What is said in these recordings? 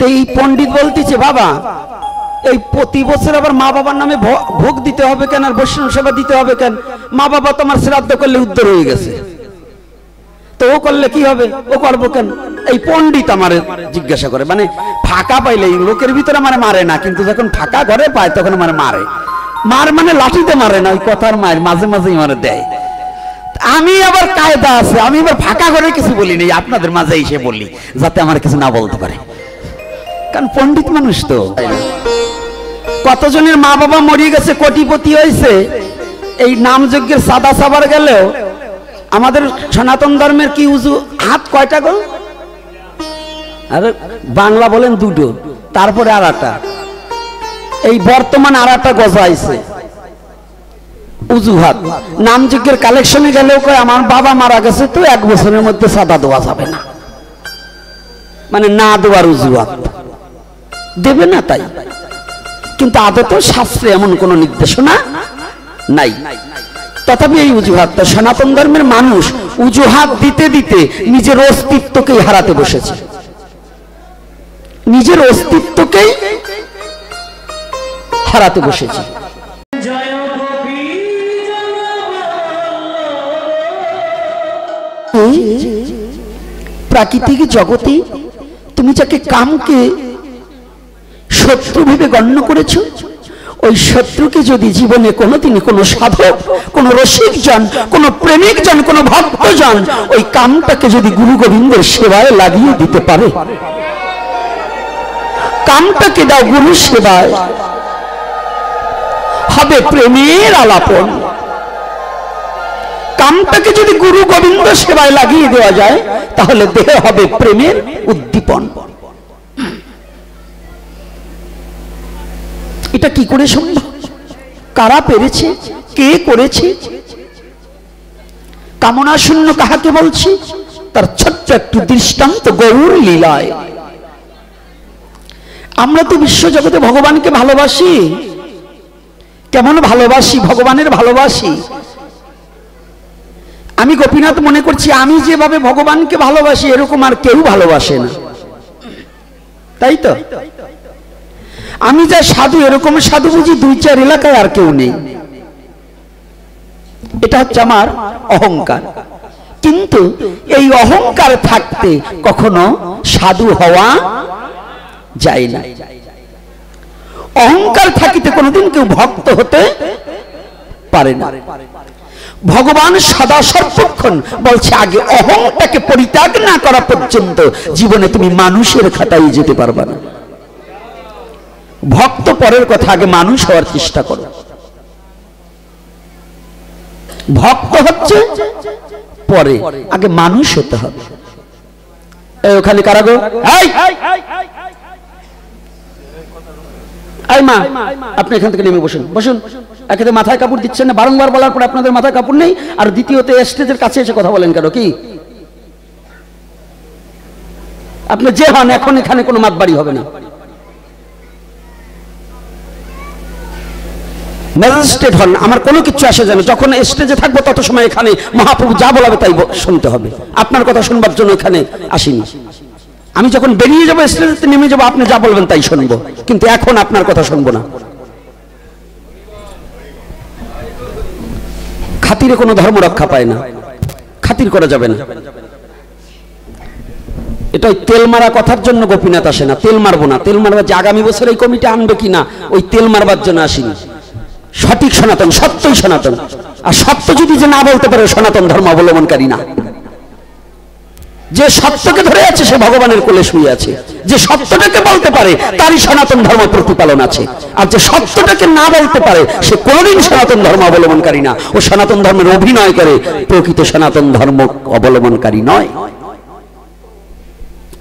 তো এই পণ্ডিত বলতেছে বাবা এই প্রতি বছর আবার মা বাবার নামে ভোগ দিতে হবে কেন আর বৈষ্ণব সেবা দিতে হবে কেন? মা বাবা তোমার শ্রাদ্ধ করলে উদ্ধার হয়ে গেছে, তো ও করলে কি হবে? ও করবো কেন? এই পণ্ডিত আমার জিজ্ঞাসা করে, মানে ফাঁকা পাইলে লোকের ভিতরে আমার মারে না, কিন্তু যখন ফাঁকা ঘরে পায় তখন আমার মারে। মার মানে লাঠিতে মারে না, ওই কথার মার মাঝে মাঝেই মারে দেয়। আমি আবার কায়দা আছে, আমি আবার ফাঁকা ঘরে কিছু বলি নেই, আপনাদের মাঝে এসে বলি যাতে আমার কিছু না বলতে পারে, কারণ পণ্ডিত মানুষ তো। কতজনের মা বাবা মরিয়ে গেছে, কোটিপতি হয়েছে, এই নাম যজ্ঞের সাদা সাবার গেলেও আমাদের সনাতন ধর্মের কি উজু হাত কয়টা গো? আরে বাংলা বলেন দুটো, তারপরে আর একটা, এই বর্তমান আর একটা গজাইছে উজু হাত। নাম যজ্ঞের কালেকশনে গেলেও কয় আমার বাবা মারা গেছে তো 1 বছরের মধ্যে সাদা দেওয়া যাবে না, মানে না দেওয়ার উজু হাত দেবে না তাই। কিন্তু আদতে শাস্ত্রে এমন কোন নির্দেশনা নাই। তথাপি এই উজুহাত, সনাতন ধর্মের মানুষ উজুহাত দিতে দিতে নিজের অস্তিত্বকেই হারাতে বসেছে, নিজের অস্তিত্বকেই হারাতে বসেছে। প্রাকৃতিক জগতে তুমি যাকে কামকে শত্রু ভেবে গণ্য করেছ, ওই শত্রুকে যদি জীবনে কোনোদিন কোনো সাধক, কোন রসিকজন, কোন প্রেমিকজন, কোন ভক্তজন ওই কামটাকে যদি গুরু গোবিন্দের সেবায় লাগিয়ে দিতে পারে, কামটাকে দাও গুরু সেবায়, হবে প্রেমের আলাপন। কামটাকে যদি গুরু গোবিন্দ সেবায় লাগিয়ে দেওয়া যায় তাহলে দেহ হবে প্রেমের উদ্দীপন। এটা কি করে সম্ভব? কারা পেরেছে? কে করেছে? কামনা শূন্য কাহাকে বলছি? তার ছোট্ট একটু দৃষ্টান্ত গৌর লীলায়। আমরা তো বিশ্ব জগতে ভগবানকে ভালোবাসি, কেমন ভালোবাসি? ভগবানের ভালোবাসি। আমি গোপীনাথ মনে করছি আমি যেভাবে ভগবানকে ভালোবাসি এরকম আর কেউ ভালোবাসে না, তাই তো? আমি যা সাধু এরকম সাধু বুঝি 2-4 এলাকায় আর কেউ নেই। এটা হচ্ছে আমার অহংকার। কিন্তু এই অহংকার থাকতে কখনো সাধু হওয়া যায় না। অহংকার থাকিতে কোনোদিন কেউ ভক্ত হতে পারে না। ভগবান সদা সর্বক্ষণ বলছে আগে অহংটাকে পরিত্যাগ না করা পর্যন্ত জীবনে তুমি মানুষের খাতায় যেতে পারবে না। ভক্ত পরের কথা, আগে মানুষ হওয়ার চেষ্টা করো। ভক্ত হচ্ছে পরে, আগে মানুষ হতে হবে। ওখানে কারাগো মা, আপনি এখান থেকে নেমে বসুন, বসুন। একে মাথায় কাপড় দিচ্ছেন না, বারংবার বলার পর আপনাদের মাথায় কাপড় নেই, আর দ্বিতীয়ত স্টেজের কাছে এসে কথা বলেন কেন? কি আপনি যে হন, এখন এখানে কোনো মাতবাড়ি হবে না। ম্যাজিস্ট্রেট হন, আমার কোনো কিছু আসে যায় না। যখন স্টেজে থাকবো তত সময় এখানে মহাপ্রভু যা বলাবে তাই শুনতে হবে। আপনার কথা শুনবার জন্য এখানে আসিনি। আমি যখন বেরিয়ে যাবো, স্টেজে নেমে যাবো, আপনি যা বলবেন তাই শুনবো, কিন্তু এখন আপনার কথা শুনবো না। খাতিরে কোনো ধর্ম রক্ষা পায় না, খাতির করা যাবে না। এটা ওই তেল মারা কথার জন্য গোপীনাথ আসে না। তেল মারবো না, তেল মারবার যে আগামী বছর এই কমিটি আনবে কিনা ওই তেল মারবার জন্য আসিনি। সঠিক সনাতন, সত্যই সনাতন। আর সত্য যদি যে না বলতে পারে সনাতন ধর্ম অবলম্বনকারী না। যে সত্যকে ধরে আছে সে ভগবানের কোলে শুয়ে আছে। যে সত্যটাকে বলতে পারে তারই সনাতন ধর্ম প্রতিপালন আছে। আর যে সত্যটাকে না বলতে পারে সে কোনদিন সনাতন ধর্ম অবলম্বনকারী না। ও সনাতন ধর্মের অভিনয় করে, প্রকৃত সনাতন ধর্ম অবলম্বনকারী নয়।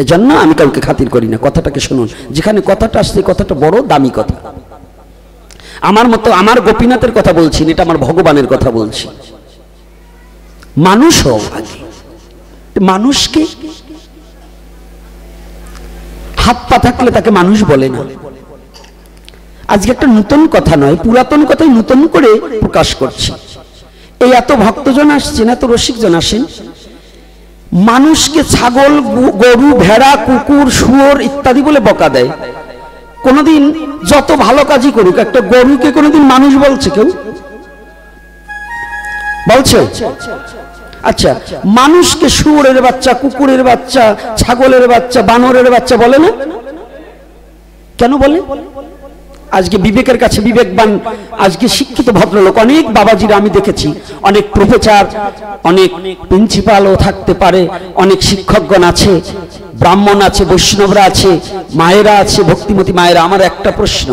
এজন্য আমি কাউকে খাতির করি না। কথাটাকে শুনুন, যেখানে কথাটা আসছে কথাটা বড় দামি কথা। আমার মতো আমার গোপীনাথের কথা বলছি, এটা আমার ভগবানের কথা বলছি। মানুষ হোক আগে, মানুষকে হাত পা থাকলে তাকে মানুষ বলে না। আজকে একটা নতুন কথা নয়, পুরাতন কথাই নতুন করে প্রকাশ করছি। এই এত ভক্তজন আসছেন, এত রসিকজন আসেন, মানুষকে ছাগল, গরু, ভেড়া, কুকুর, শুয়োর ইত্যাদি বলে বকা দেয়। কোনদিন যত ভালো কাজই করুক, একটা গরুকে কোনদিন মানুষ বলছে কেউ? বলছে? আচ্ছা, মানুষকে শুয়োরের বাচ্চা, কুকুরের বাচ্চা, ছাগলের বাচ্চা, বানরের বাচ্চা বলে না? কেন বলে? আজকে বিবেকের কাছে বিবেকবান, আজকে শিক্ষিত ভদ্রলোক অনেক বাবাজিরা আমি দেখেছি, অনেক প্রফেসর, অনেক প্রিন্সিপালও থাকতে পারে, অনেক শিক্ষকগণ আছে, ব্রাহ্মণ আছে, বৈষ্ণবরা আছে, মায়েরা আছে, ভক্তিমতী মায়েরা। আমার একটা প্রশ্ন,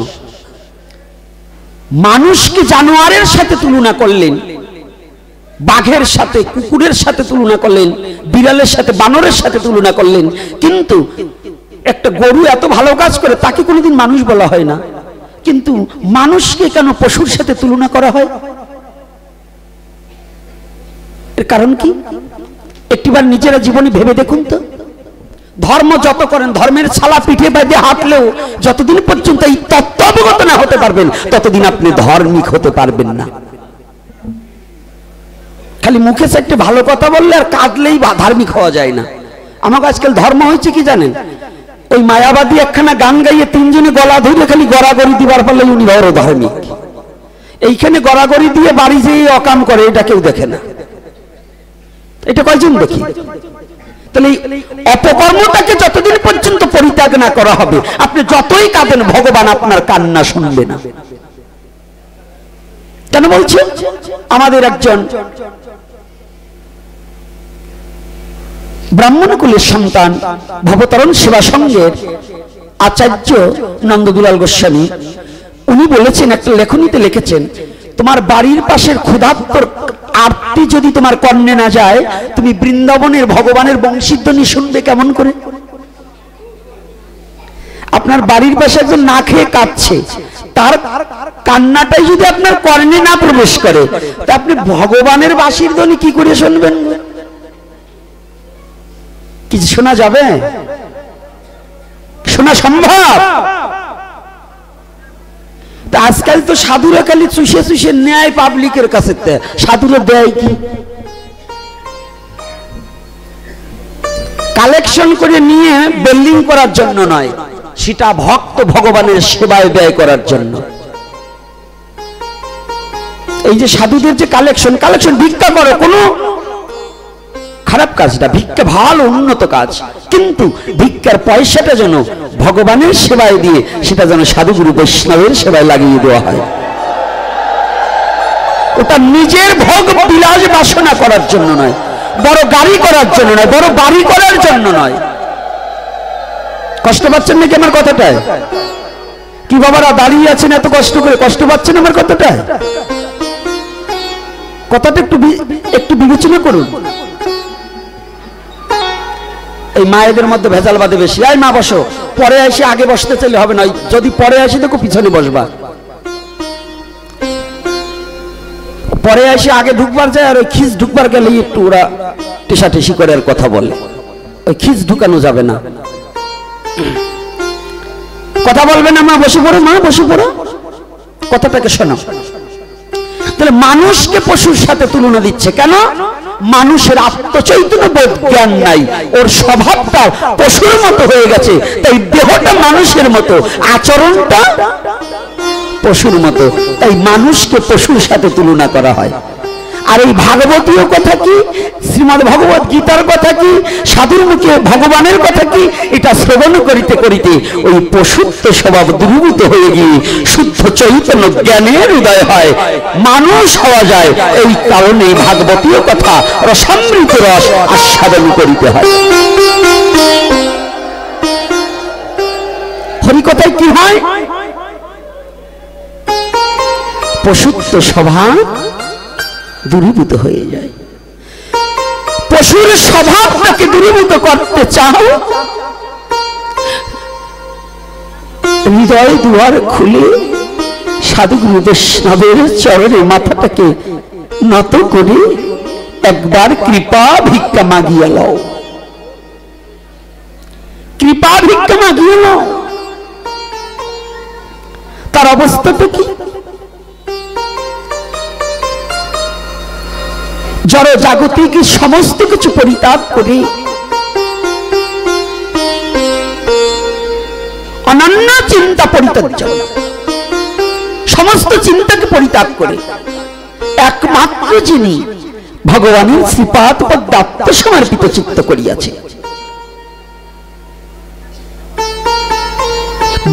মানুষকে জানোয়ারের সাথে তুলনা করলেন, বাঘের সাথে, কুকুরের সাথে তুলনা করলেন, বিড়ালের সাথে, বানরের সাথে তুলনা করলেন, কিন্তু একটা গরু এত ভালো কাজ করে তাকে কোনোদিন মানুষ বলা হয় না, কিন্তু মানুষকে কেন পশুর সাথে তুলনা করা হয়? এর কারণ কি? একটিবার নিজেরা জীবনে ভেবে দেখুন তো। ধর্ম যত করেন, ধর্মের ছালা পিঠে বেঁধে হাঁটলেও যতদিন পর্যন্ত এই তত্ত্ব অবগত না হতে পারবেন ততদিন আপনি ধার্মিক হতে পারবেন না। খালি মুখে একটা ভালো কথা বললে আর কাঁদলেই ধার্মিক হওয়া যায় না। আমাকে আজকাল ধর্ম হয়েছে কি জানেন? ওই মায়াবাদী একখানা গান গাইয়ে তিনজনে গলা ধরে খালি গড়াগড়ি দিবার ফলে উনি বড় ধার্মিক। এইখানে গড়াগড়ি দিয়ে বাড়ি যেয়ে অকাম করে, এটা কেউ দেখে না। এটা কয়জন দেখি? তাহলে অপকর্মটাকে যতদিন পর্যন্ত পরিত্যাগ না করা হবে, আপনি যতই কাঁদেন ভগবান আপনার কান্না শুনবে না। কেন বলছে? আমাদের একজন ব্রাহ্মণ কুলের সন্তান, ভবতরণ সেবা সংঘের আচার্য নন্দদুলাল গোস্বামী, উনি বলেছেন, একটা লেখনীতে লিখেছেন, তোমার বাড়ির পাশের ক্ষুধার্তর আরতি যদি তোমার কর্ণে না যায়, তুমি বৃন্দাবনের ভগবানের বংশীধ্বনি শুনবে কেমন করে? আপনার বাড়ির পাশে একজন না খেয়ে কাঁদছে, তার কান্নাটাই যদি আপনার কর্ণে না প্রবেশ করে, তা আপনি ভগবানের বাঁশির ধ্বনি কি করে শুনবেন? কিছু শোনা যাবে? শোনা সম্ভব? তা আজকাল তো সাধুরা খালি চুষে চুষে নেয় পাবলিকের কাছে, সাধুরা দেয় কি? কালেকশন করে নিয়ে বিল্ডিং করার জন্য নয়, সেটা ভক্ত ভগবানের সেবায় ব্যয় করার জন্য। এই যে সাধুদের যে কালেকশন, ভিক্ষা করো, কোনো খারাপ কাজ না, ভিক্ষা ভালো উন্নত কাজ, কিন্তু ভিক্ষার পয়সাটা যেন ভগবানের সেবায় দিয়ে সেটা যেন সাধুগুরু বৈষ্ণবের সেবায় লাগিয়ে দেওয়া হয়। ওটা নিজের ভোগ বিলাস বাসনা করার জন্য নয়, বড় গাড়ি করার জন্য নয়, বড় বাড়ি করার জন্য নয়। কষ্ট পাচ্ছেন নাকি আমার কথাটায়? কি বাবারা দাঁড়িয়ে আছেন এত কষ্ট করে, কষ্ট পাচ্ছেন আমার কথাটায়? কথাটা একটু বিবেচনা করুন। এই মায়েদের মধ্যে ভেজাল বাদে বেশি। এই মা বসো, পরে এসে আগে বসতে চাইলে হবে না, যদি পরে আসি দেখো পিছনে বসবা। পরে এসে আগে ঢুকবার যায়, আর ওই খিস ঢুকবার গেলে একটু ওরা টেসাটেসি করে আর কথা বলে, ওই খিস ঢুকানো যাবে না। কথা বলবে না, মা বসে পড়ো, মা বসে পড়ো, কথাটাকে শোনো। তাহলে মানুষকে পশুর সাথে তুলনা দিচ্ছে কেন? মানুষের আত্মচৈতন্য বোধ জ্ঞান নাই, ওর স্বভাবটা পশুর মতো হয়ে গেছে, তাই দেহটা মানুষের মতো, আচরণটা পশুর মতো, তাই মানুষকে পশুর সাথে তুলনা করা হয়। আর এই ভাগবতীয় কথা কি, শ্রীমদ্ ভগবত গীতার কথা কি, সাধুর মুখে ভগবানের কথা কি, এটা শ্রবণ করিতে করিতে ওই পশুত্ব স্বভাব দূরীভূত হয়ে গিয়ে শুদ্ধ চৈতন্য জ্ঞানের উদয় হয়, মানুষ হওয়া যায়। এই কারণে ভাগবতীয় কথা রসামৃত রস আস্বাদন করিতে হয়। হরিকথায় কি হয়? পশুত্ব স্বভাব দূরীভূত হয়ে যায়। পশুর স্বভাবটাকে দূরীভূত করতে চাও, হৃদয় দুয়ার খুলে সাধুগুরু বৈষ্ণবের চরণে মাথাটাকে নত করে একবার কৃপা ভিক্ষা মাগিয়া লও, কৃপা ভিক্ষা মাগিয়া লও। তার অবস্থাটা কি? জড় জাগতিক সমস্ত কিছু পরিত্যাগ করে অনন্য চিন্তা পরিত্যাজ্য, সমস্ত চিন্তাকে পরিত্যাগ করে একমাত্র যিনি ভগবানের শ্রীপাদ পদ্মে আত্মসমর্পিত চিত্ত করিয়াছে,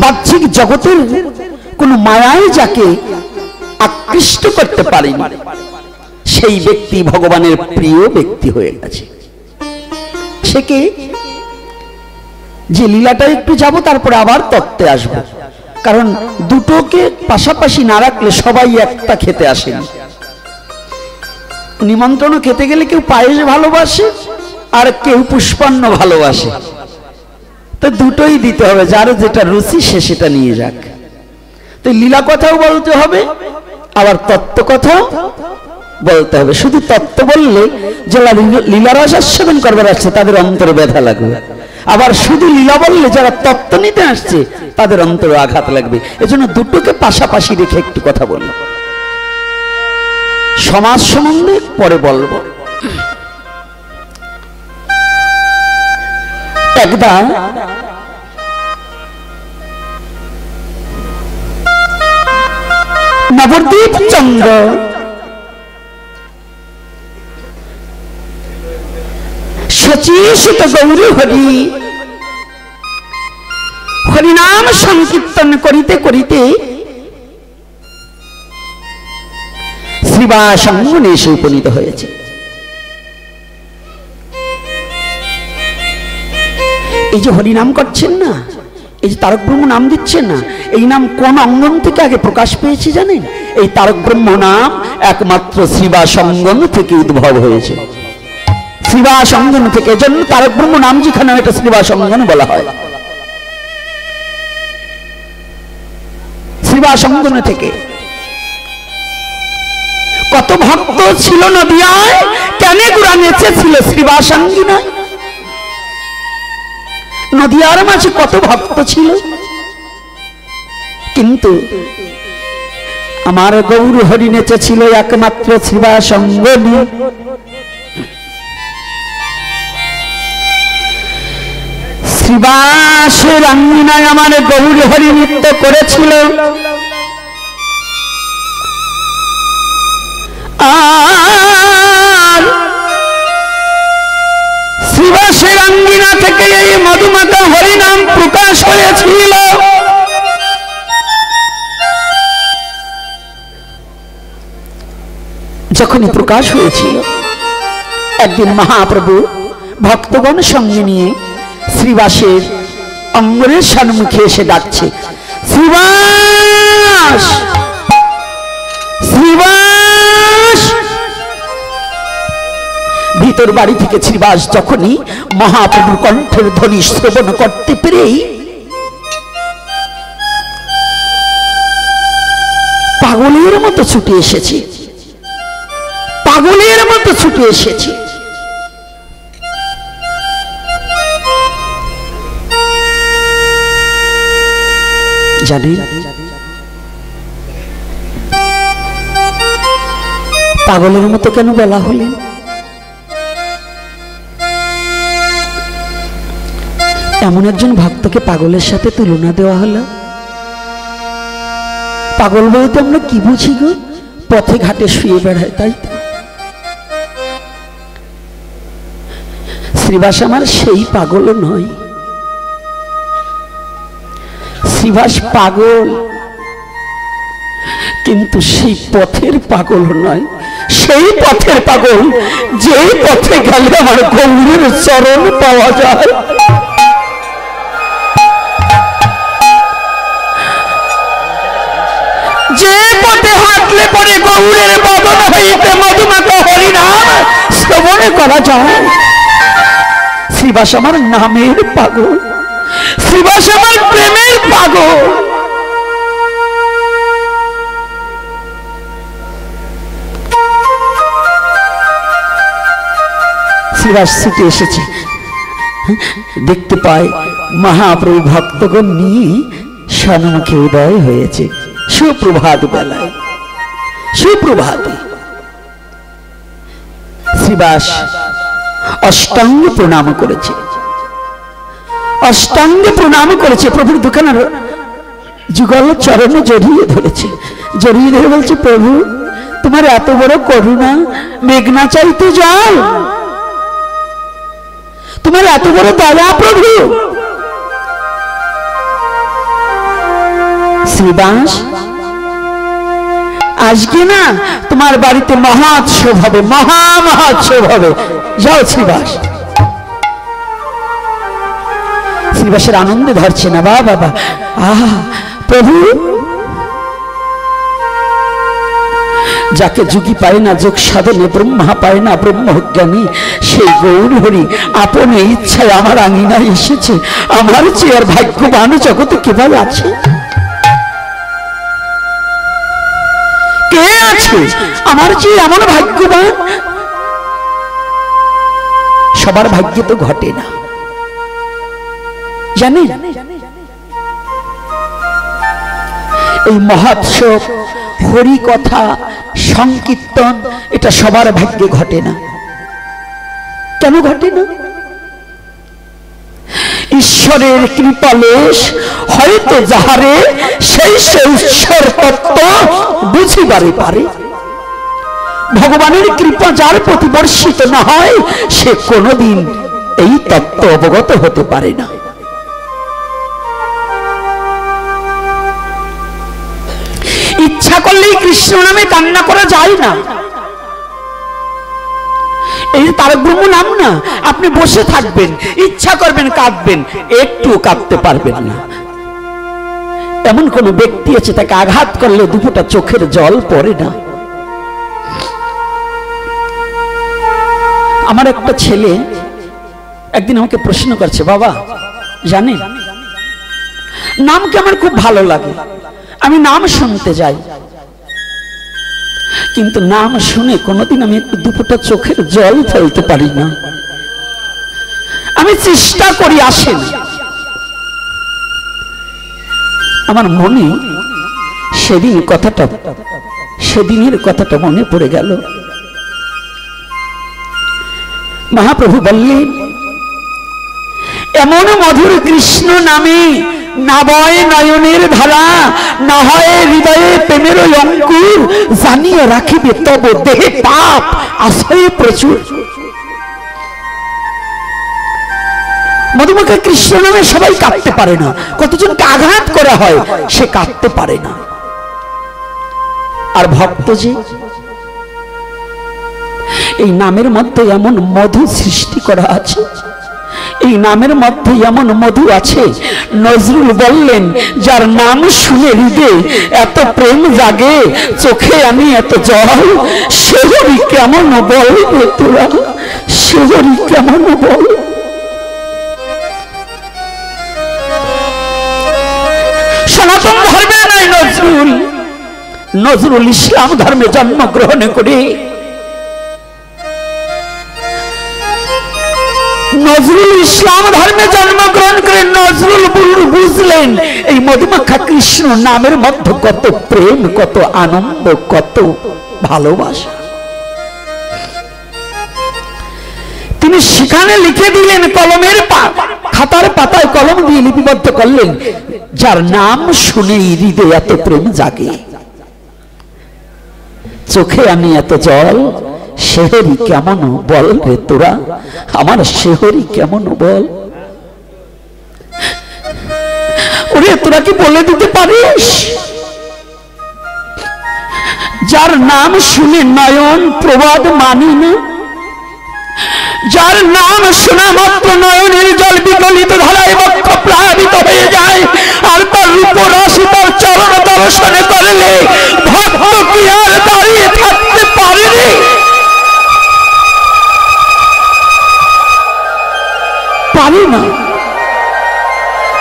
বাহ্যিক জগতের কোন মায়ায় যাকে আকৃষ্ট করতে পারেনি, সেই ব্যক্তি ভগবানের প্রিয় ব্যক্তি হয়ে গেছে। সে কে? যে লীলাটা একটু যাব, তারপরে আবার তত্ত্বে আসবো, কারণ দুটোকে পাশাপাশি না রাখলে সবাই একটা খেতে আসেন। নিমন্ত্রণ খেতে গেলে কেউ পায়েস ভালোবাসে আর কেউ পুষ্পান্ন ভালোবাসে, তো দুটোই দিতে হবে, যার যেটা রুচি সে সেটা নিয়ে যাক। তো লীলা কথাও বলতে হবে, আবার তত্ত্ব কথাও বলতে হবে। শুধু তত্ত্ব বললে যারা লীলারস আস্বাদন করবার আসছে তাদের অন্তরে ব্যথা লাগবে, আবার শুধু লীলা বললে যারা তত্ত্ব নিতে আসছে তাদের অন্তরে আঘাত লাগবে। এজন্য দুটোকে পাশাপাশি রেখে একটু কথা বলল। সমাজ সম্বন্ধে পরে বলবো। একদা নবদ্বীপ চন্দ্র সচিষিত গৌরী হরি হরিনাম সংকীর্তন করিতে করিতে শ্রীবাসঙ্গনে এসে উপনীত হয়েছে। এই যে হরিনাম করছেন না, এই যে তারক ব্রহ্ম নাম দিচ্ছেন না, এই নাম কোন অঙ্গন থেকে আগে প্রকাশ পেয়েছে জানেন? এই তারক ব্রহ্ম নাম একমাত্র শ্রীবাসঙ্গন থেকে উদ্ভব হয়েছে, শ্রীবাসঙ্গন থেকে। এজন্য তারক ব্রহ্ম নাম যেখানে এটা শ্রীবাসঙ্গন বলা হয়, শ্রীবাসঙ্গন থেকে। কত ভক্ত ছিল নদিয়ায়, কেন গুড়া নেচে ছিল শ্রীবাসাঙ্গিনায়। নদিয়ার মাঝে কত ভক্ত ছিল, কিন্তু আমার গৌর হরি নেচে ছিল একমাত্র শ্রীবাসঙ্গনে। শ্রীবাসের আঙ্গিনায় আমার গৌর হরি নৃত্য করেছিল, আর শ্রীবাসের আঙ্গিনা থেকে এই মধুমাতা হরিনাম প্রকাশ হয়েছিল। যখনই প্রকাশ হয়েছিল, একদিন মহাপ্রভু ভক্তগণ সঙ্গে নিয়ে শ্রীবাসের অঙ্গনের সম্মুখে এসে ডাকছে, শ্রীবাস, শ্রীবাস। ভিতর বাড়ি থেকে শ্রীবাস যখনই মহাপ্রভুর কণ্ঠের ধ্বনি শ্রবণ করতে পেরেই পাগলের মতো ছুটে এসেছে, পাগলের মতো ছুটে এসেছে। জানেন পাগলের মতো কেন বলা হলেন? এমন একজন ভক্তকে পাগলের সাথে তুলনা দেওয়া হলো। পাগল বলতে আমরা কি বুঝি গো? পথে ঘাটে শুয়ে বেড়ায়, তাই তো? শ্রীবাস আমার সেই পাগল নয়। শ্রীবাস পাগল, কিন্তু সেই পথের পাগল নয়। সেই পথের পাগল যে পথে গেলে আমার গৌরের চরণ পাওয়া যায়। যে পথে হাঁটলে পরে গৌরের বদন হইতে মধুমাতা হরিনাম শ্রবণ করা যায়। শ্রীবাস আমার নামের পাগল, শ্রীবাস আমার প্রেমের পাগল। শ্রীবাস ছুটে এসেছে, দেখতে পায় মহাপ্রভু ভক্তগণ নিয়ে সম্মুখে উদয় হয়েছে। সুপ্রভাত বেলায়, সুপ্রভাতে শ্রীবাস অষ্টাঙ্গে প্রণাম করেছে, অষ্টাঙ্গে প্রণাম করেছে, প্রভুর দুখানার যুগল চরণে জড়িয়ে ধরেছে, জড়িয়ে ধরে বলছে, প্রভু তোমার এত বড় করুণা, মেঘনা চাইতে জল, তোমার এত বড় দয়া প্রভু। শ্রীবাস আজকে না তোমার বাড়িতে মহোৎসব হবে, মহোৎসব হবে, যাও শ্রীবাস। শ্রীবাসের আনন্দে ধরছে না, বা বাবা প্রভু যাকে যুগী পায় না যোগ সাধনে, ব্রহ্মা পায় না ব্রহ্মজ্ঞানী, সেই গৌর হরি আপন ইচ্ছায় আমার আঙিনায় এসেছে। আমার চেয়ে আর ভাগ্যবান জগতে কেবল আছে, কে আছে আমার চেয়ে এমন ভাগ্যবান? সবার ভাগ্যে তো ঘটে না, জানে এই মহোৎসব, হরি কথা, সংকীর্তন, এটা সবার ভাগ্যে ঘটে না। কেন ঘটে না? ঈশ্বরের কৃপালেশ হয়তো যাহারে, সেই সে ঈশ্বর তত্ত্ব বুঝিবারে পারে। ভগবানের কৃপা যার প্রতি বর্ষিত না হয়, সে কোনোদিন এই তত্ত্ব অবগত হতে পারে না। ইচ্ছা করলেই কৃষ্ণ নামে কান্না করা যায় না। এই তারক ব্রহ্ম নাম না, আপনি বসে থাকবেন, ইচ্ছা করবেন কাঁদবেন, একটু কাঁদতে পারবেন না। এমন কোন ব্যক্তি আছে তাকে আঘাত করলে দুপুরটা চোখের জল পড়ে না। আমার একটা ছেলে একদিন আমাকে প্রশ্ন করছে, বাবা জানেন নামকে আমার খুব ভালো লাগে, আমি নাম শুনতে যাই, কিন্তু নাম শুনে কোনোদিন আমি একটু দুপুরটা চোখের জল ফেলতে পারি না। আমি চেষ্টা করি, আসেন। আমার মনে সেদিনের কথাটা মনে পড়ে গেল। মহাপ্রভু বললেন, এমন মধুর কৃষ্ণ নামে না বয় নয়নের ধারা, না হয় হৃদয়ে প্রেমের অঙ্কুর, জানিয়ে রাখিবে তব দেহে পাপ আশ্রয় প্রচুর। মধুমুখে কৃষ্ণ নামে সবাই কাঁদতে পারে না, কতজনকে আঘাত করা হয়, সে কাঁদতে পারে না। আর ভক্ত যে এই নামের মধ্যে এমন মধু সৃষ্টি করা আছে, এই নামের মধ্যে এমন মধু আছে। নজরুল বললেন, যার নাম শুনে হৃদয়ে এত প্রেম জাগে, চোখে আমি এত জল, সেহরি কেমন বল তোরা, সেহরি কেমন বল। সনাতন ধর্মে নাই নজরুল, নজরুল ইসলাম ধর্মে জন্মগ্রহণ করে, নজরুল ইসলাম ধর্মে জন্মগ্রহণ করে নজরুল বুঝলেন এই মধুমাখা কৃষ্ণ নামের মধ্যে কত প্রেম, কত আনন্দ, কত ভালোবাসা। তিনি সেখানে লিখে দিলেন, কলমের খাতার পাতায় কলম দিয়ে লিপিবদ্ধ করলেন, যার নাম শুনে হৃদয়ে এত প্রেম জাগে, চোখে আমি এত জল, শেহরি কেমন বল রে তোরা, আমার শেহরি কেমন বল। ওরে তোরা কি বলে দিতে পারিস, যার নাম শুনে নয়ন প্রবাদ মানি না, যার নাম শোনা মাত্র নয়নের জল বিকলিত ধারায় বক্ষ প্লাবিত হয়ে যায়, আর তার রূপরাশি তার চরণ দর্শনে করলে ভক্ত কি আর দাঁড়িয়ে থাকতে পারে? পারে না।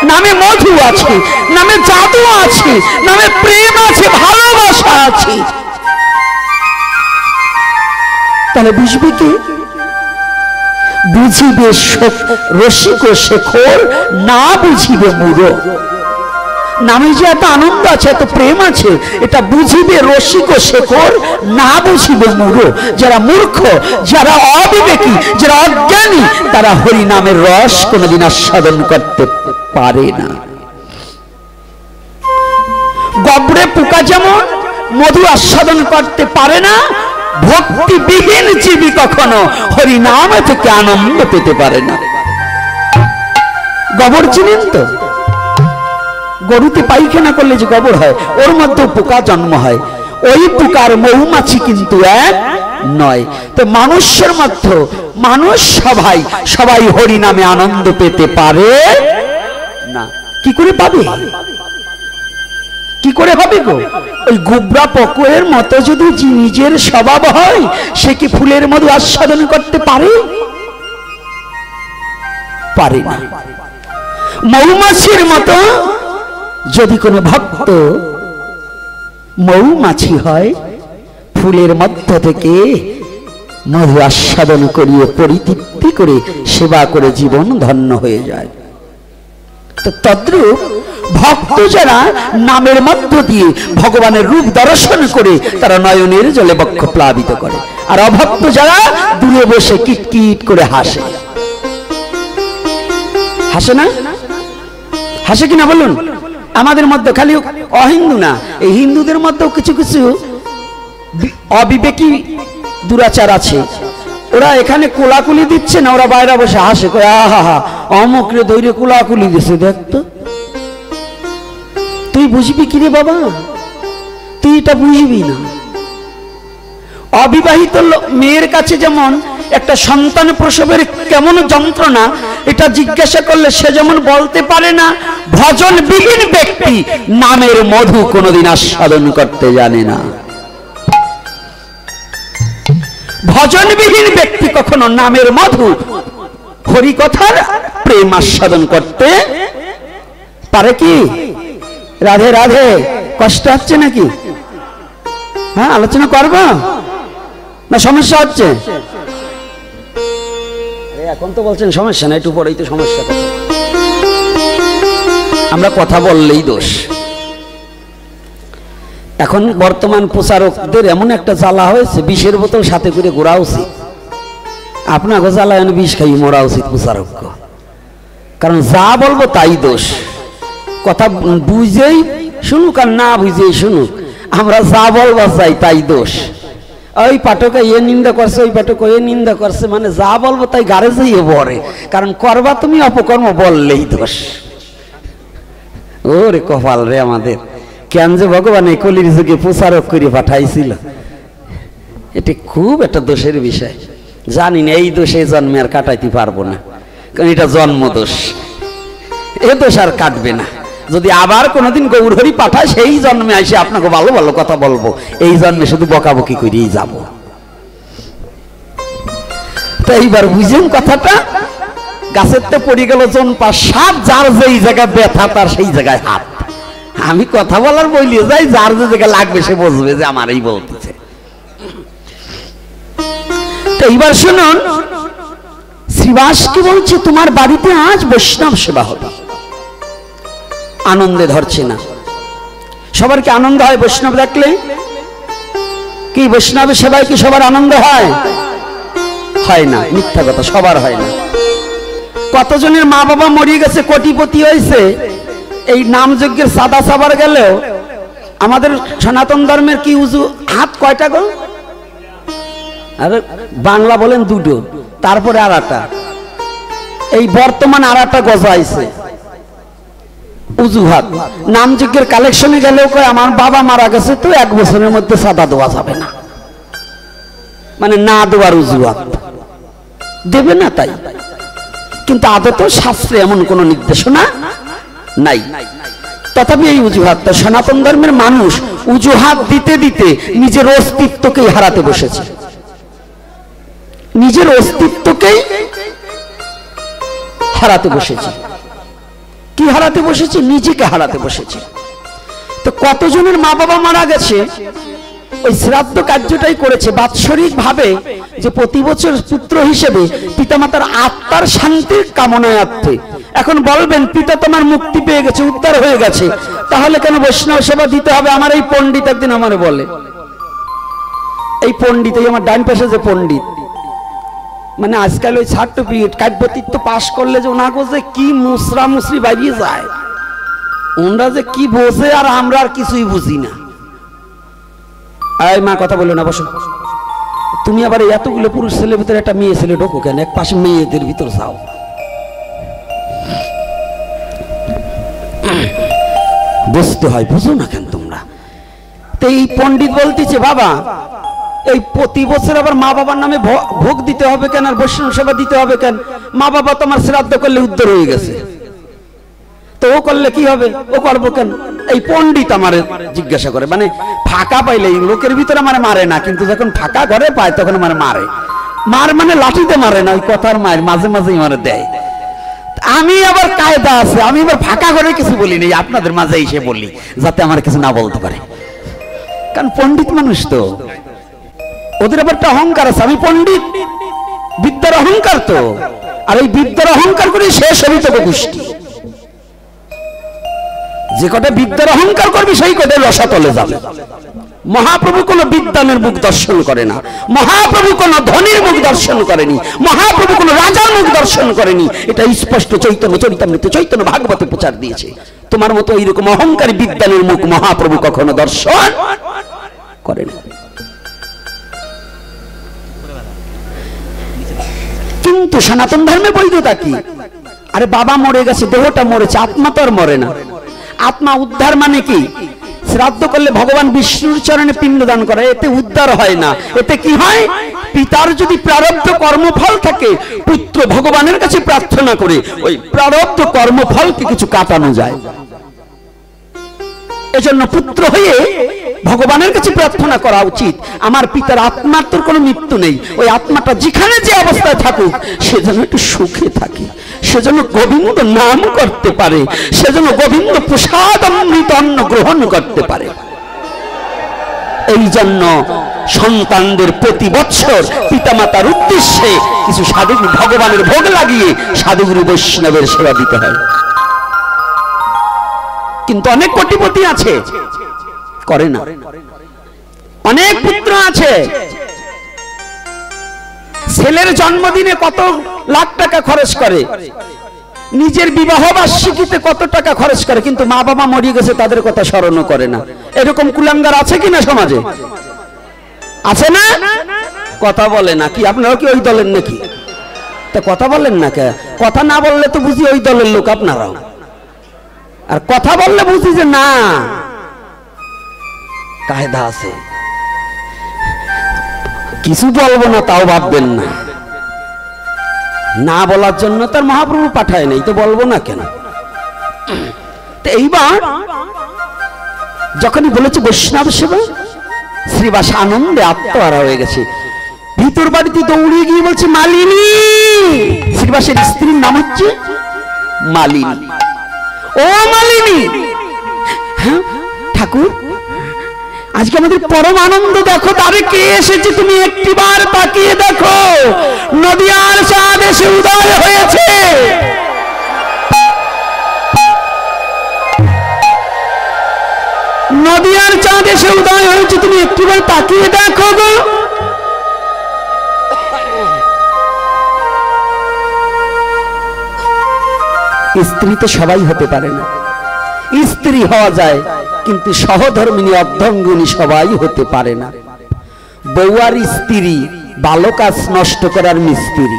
নামে মধু আছে, নামে জাদু আছে, নামে প্রেম আছে, ভালোবাসা আছে। তাহলে বুঝবে কি? বুঝিবে রসিক শেখর, না বুঝিবে মূঢ়। নামে যে এত আনন্দ আছে, এত প্রেম আছে, এটা বুঝিবে রসিক ও শেখর, না বুঝিবে মূঢ়। যারা মূর্খ, যারা অবিবেকী, যারা অজ্ঞানী, তারা হরি নামের রস কোনোদিন আস্বাদন করতে পারে না। গবরে পোকা যেমন মধু আস্বাদন করতে পারে না, ভক্তিবিহীন জীবী কখনো হরি নাম থেকে আনন্দ পেতে পারে না। গোবর চিনেন তো? গরুতে পায়খানা করলে যে গোবর হয়, ওর মধ্যে পোকা জন্ম হয়। ওই পোকার মৌমাছি কিন্তু এক নয়। তো মানুষের মধ্যে মানুষ সবাই হরি নামে আনন্দ পেতে পারে না। কি করে পাবে? কি করে হবে গো? ওই গুবরা পকুয়ের মতো যদি নিজের স্বভাব হয়, সে কি ফুলের মধু আস্বাদন করতে পারে? পারে না। মৌমাছির মতো যদি কোনো ভক্ত মৌমাছি হয়, ফুলের মধ্য থেকে মধু আস্বাদন করিয়ে পরিতৃপ্তি করে সেবা করে জীবন ধন্য হয়ে যায়। তো তদ্রূপ ভক্ত যারা নামের মধ্য দিয়ে ভগবানের রূপ দর্শন করে, তারা নয়নের জলে বক্ষ প্লাবিত করে। আর অভক্ত যারা দূরে বসে কিটকিট করে হাসে। হাসে না? হাসে কিনা বলুন? আমাদের মধ্যে খালি অহিন্দু না, এই হিন্দুদের মধ্যেও কিছু কিছু অবিবেকী দুরাচার আছে। ওরা এখানে কোলাকুলি দিচ্ছে না, ওরা বাইরে বসে হাসে, কয় আহা হা অমুক রে দৈরে কোলাকুলি দিছে, দেখতো। তুই বুঝবি কি রে বাবা? তুই এটা বুঝবি না। অবিবাহিত মেয়ের কাছে যেমন একটা সন্তান প্রসবের কেমন যন্ত্রণা, এটা জিজ্ঞাসা করলে সে যেমন বলতে পারে না, ভজনবিহীন ব্যক্তি নামের মধু কোনোদিন আস্বাদন করতে জানে না। ভজনবিহীন ব্যক্তি কখনো নামের মধু, হরিকথার প্রেম আস্বাদন করতে পারে কি? রাধে রাধে। কষ্ট হচ্ছে নাকি? হ্যাঁ, আলোচনা করবো না সমস্যা হচ্ছে? এখন তো বলছেন সমস্যা না, একটু পরেই তো সমস্যা। আমরা কথা বললেই দোষ। এখন বর্তমান প্রচারকদের এমন একটা জ্বালা হয়েছে, বিষের বোতল সাথে করে ঘোরা উচিত। আপনাকে জ্বালা এনে বিষ খাই মরা উচিত প্রচারক। কারণ যা বলবো তাই দোষ। কথা বুঝেই শুনুক আর না বুঝেই শুনুক, আমরা যা বলবো চাই তাই দোষ। ওই পাঠকে এ নিন্দা করছে, ওই পাঠক এ নিন্দা করছে, মানে যা বলবো তাই গাড়ে যাইয়ে পড়ে। কারণ করবা তুমি অপকর্ম, বললেই দোষ। ওরে কপাল রে আমাদের, কেন যে ভগবান এই কলির যুগে প্রচারক করে পাঠাইছিল, এটা খুব একটা দোষের বিষয়। জানি না এই দোষে জন্মে আর কাটাইতে পারবো না, কারণ এটা জন্ম দোষ। এ দোষ আর কাটবে না। যদি আবার কোনোদিন গৌরহরি পাঠায়, সেই জন্মে এসে আপনাকে ভালো ভালো কথা বলবো, এই জন্মে শুধু বকাবকি করেই যাব। তো এইবার বুঝেন কথাটা, গাছের তো পড়ে গেল জনপা সাপ, যার যেই জায়গায় ব্যথা তার সেই জায়গায় হাত। আমি কথা বলার বলি যাই, যার যে জায়গায় লাগবে সে বুঝবে যে আমার এই বলতেছে। তো এইবার শুনুন, শ্রীবাস কি বলছে, তোমার বাড়িতে আজ বৈষ্ণব সেবা হবে। আনন্দে ধরছে না। সবার কি আনন্দ হয় বৈষ্ণব দেখলে? কি বৈষ্ণবের সেবায় কি সবার আনন্দ হয়? হয় না, মিথ্যা কথা, সবার হয় না। কতজনের মা বাবা মরিয়ে গেছে, কোটিপতি হয়েছে, এই নাম যজ্ঞের সাদা সাবার গেলেও আমাদের সনাতন ধর্মের কি উজু হাত কয়টা গো? আরে বাংলা বলেন দুটো, তারপরে আর একটা, এই বর্তমান আর একটা গজাইছে উজুহাত। নাম যজ্ঞের কালেকশনে গেলেও কয় আমার বাবা মারা গেছে, তো 1 বছরের মধ্যে সাদা দেওয়া যাবে না, মানে না দেওয়ার উজুহাত। দেবে না তাই, কিন্তু আদত শাস্ত্রে এমন কোন নির্দেশনা নাই। তথাপি এই উজুহাতটা সনাতন ধর্মের মানুষ উজুহাত দিতে দিতে নিজের অস্তিত্বকেই হারাতে বসেছে। নিজের অস্তিত্বকেই হারাতে বসেছে। কি হারাতে বসেছে? নিজেকে হারাতে বসেছে। তো কতজনের মা বাবা মারা গেছে, ওই শ্রাদ্ধ কার্যটাই করেছে বাৎসরিক ভাবে, যে প্রতি বছর পুত্র হিসেবে পিতামাতার আত্মার শান্তির কামনায়ার্থে এখন বলবেন পিতা তোমার মুক্তি পেয়ে গেছে, উদ্ধার হয়ে গেছে, তাহলে কেন বৈষ্ণব সেবা দিতে হবে? আমার এই পণ্ডিত একদিন আমারে বলে, এই পণ্ডিত, এই আমার ডান পাশে যে পণ্ডিত, মানে আজকাল ওই সার্টিফিকেট কাব্যতীর্থ পাশ করলে যে ওনাকে যে কি মুসরা মুসরি বাইরিয়ে যায়, ওনারা যে কি বোঝে আর আমরা আর কিছুই বুঝি না। এই মা কথা বলো না, বসো। তুমি আবার এতগুলো পুরুষ ছেলের ভিতরে একটা মেয়ে ছেলে ঢোকো কেন? এক পাশে মেয়েদের ভিতর যাও। বুঝতে হয়, বুঝো না কেন তোমরা? তো এই পণ্ডিত বলতেছে বাবা এই প্রতি বছর আবার মা বাবার নামে ভোগ দিতে হবে কেন, আর বৈষ্ণব সেবা দিতে হবে কেন? মা বাবা তোমার শ্রাদ্ধ করলে উদ্ধার হয়ে গেছে, তো ও করলে কি হবে? ও করবো কেন? এই পণ্ডিত আমার জিজ্ঞাসা করে, মানে ফাঁকা পাইলে লোকের ভিতরে আমার মারে না, কিন্তু যখন ফাঁকা ঘরে পায় তখন আমার মারে। মার মানে লাঠিতে মারে না, ওই কথার মায়ের মাঝে মাঝেই মারে দেয়। আমি আবার কায়দা আছে, আমি আবার ফাঁকা ঘরে কিছু বলি নেই, আপনাদের মাঝে এসে বলি যাতে আমার কিছু না বলতে পারে, কারণ পণ্ডিত মানুষ তো, ওদের আবার একটা অহংকার আছে। আমি পণ্ডিত, বিদ্যার অহংকার তো, আর এই বিদ্যার অহংকার করে শেষ হবি তোকে গোষ্ঠী। যে কটা বিদ্যার অহংকার করবি সেই কটা রসাতলে যাবে। মহাপ্রভু কোন বিদ্বানের মুখ দর্শন করে না, মহাপ্রভু কোন ধনীর মুখ দর্শন করেনি, মহাপ্রভু কোন রাজার মুখ দর্শন করেনি। এটা স্পষ্ট চৈতন্য চরিতামৃতে চৈতন্য ভাগবতে প্রচার দিয়েছে। তোমার মতো এইরকম অহংকারী বিদ্বানের মুখ মহাপ্রভু কখনো দর্শন করেন। কিন্তু সনাতন ধর্মে বৈধতা কি? আরে বাবা মরে গেছে, দেহটা মরেছে, আত্মা তো আর মরে না। আত্মা উদ্ধার মানে কি? শ্রাদ্ধ করলে ভগবান বিষ্ণুর চরণে পিণ্ডদান করে, এতে উদ্ধার হয় না। এতে কি হয়? পিতার যদি প্রারব্ধ কর্মফল থাকে, পুত্র ভগবানের কাছে প্রার্থনা করে ওই প্রারব্ধ কর্মফলকে কিছু কাটানো যায়। এজন্য পুত্র হয়ে ভগবানের কাছে প্রার্থনা করা উচিত। আমার পিতার আত্মার তোর কোনো মৃত্যু নেই, ওই আত্মাটা যেখানে যে অবস্থায় থাকুক সেজন্য একটু সুখে থাকে, সেজন্য গোবিন্দ নাম করতে পারে, সেজন্য গোবিন্দ প্রসাদ অমৃত অন্ন গ্রহণ করতে পারে। এই জন্য সন্তানদের প্রতি বৎসর পিতামাতার উদ্দেশ্যে কিছু সাধুগুরু ভগবানের ভোগ লাগিয়ে সাধুগুরু বৈষ্ণবের সেবা দিতে হয়। কিন্তু অনেক কোটিপতি আছে করে না, অনেক পুত্র আছে ছেলের জন্মদিনে কত লাখ টাকা খরচ করে, নিজের বিবাহ বার্ষিকীতে কত টাকা খরচ করে, কিন্তু মা বাবা মরিয়ে গেছে তাদের কথা স্মরণ করে না। এরকম কুলাঙ্গার আছে কিনা সমাজে? আছে না? কথা বলে না কি? আপনারা কি ওই দলের নাকি? তা কথা বলেন না কে? কথা না বললে তো বুঝি ওই দলের লোক আপনারাও, আর কথা বললে বুঝি যে না কায়দা আছে। কিছু বলবো না তাও ভাববেন না, না বলার জন্য তার মহাপ্রভু পাঠায় নাই, তো বলবো না কেন? তো এইবার যখনই বলেছে বৈষ্ণব সেবা, শ্রীবাস আনন্দে আত্মহারা হয়ে গেছে। ভিতর বাড়িতে দৌড়িয়ে গিয়ে বলছে মালিনী, শ্রীবাসের স্ত্রীর নাম হচ্ছে মালিনী। ও মালিনী, হ্যাঁ ঠাকুর আজকে আমাদের পরম আনন্দ, দেখো তারে কে এসেছে, তুমি একটিবার তাকিয়ে দেখো, নদিয়ার চাঁদ এসে উদয় হয়েছে। নদিয়ার চাঁদ এসে উদয় হয়েছে, তুমি একটিবার তাকিয়ে দেখো গো। স্ত্রী তো সবাই হতে পারে না, স্ত্রী হওয়া যায় কিন্তু সহধর্মিনী অর্ধঙ্গিনী সবাই হতে পারে না। বউ আর স্ত্রী ভালো কাজ নষ্ট করার মিস্ত্রি।